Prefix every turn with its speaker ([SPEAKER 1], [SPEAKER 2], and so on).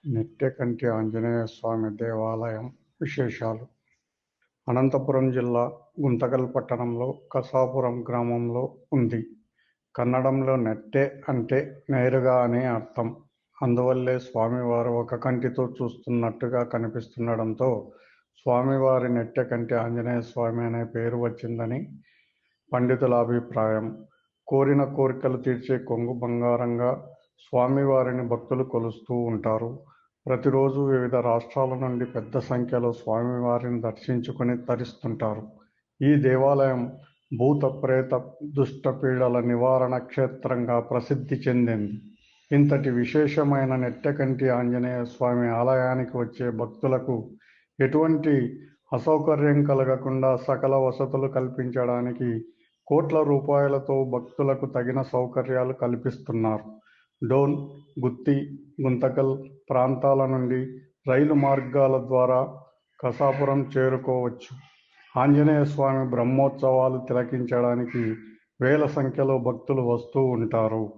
[SPEAKER 1] నెట్టెకంటి ఆంజనేయ స్వామి దేవాలయం విశేషాలు. అనంతపురం జిల్లా గుంతకల్ పట్టణంలో కసాపురం గ్రామంలో ఉంది. కన్నడంలో నెట్టె అంటే నేరుగా అని అర్థం. అందువల్లే స్వామివారు ఒక కంటితో చూస్తున్నట్టుగా కనిపిస్తుండడంతో స్వామివారి నెట్టెకంటి ఆంజనేయ స్వామి అనే పేరు వచ్చిందని పండితుల అభిప్రాయం. కోరిన కోరికలు తీర్చే కొంగు బంగారంగా స్వామివారిని భక్తులు కొలుస్తూ ఉంటారు. ప్రతిరోజు వివిధ రాష్ట్రాల నుండి పెద్ద సంఖ్యలో స్వామివారిని దర్శించుకుని తరిస్తుంటారు. ఈ దేవాలయం భూత ప్రేత దుష్ట పీడల నివారణ క్షేత్రంగా ప్రసిద్ధి చెందింది. ఇంతటి విశేషమైన నెట్టెకంటి ఆంజనేయ స్వామి ఆలయానికి వచ్చే భక్తులకు ఎటువంటి అసౌకర్యం కలగకుండా సకల వసతులు కల్పించడానికి కోట్ల రూపాయలతో భక్తులకు తగిన సౌకర్యాలు కల్పిస్తున్నారు. డోన్, గుత్తి, గుంతకల్ ప్రాంతాల నుండి రైలు మార్గాల ద్వారా కసాపురం చేరుకోవచ్చు. ఆంజనేయ స్వామి బ్రహ్మోత్సవాలు తిలకించడానికి వేల సంఖ్యలో భక్తులు వస్తూ ఉంటారు.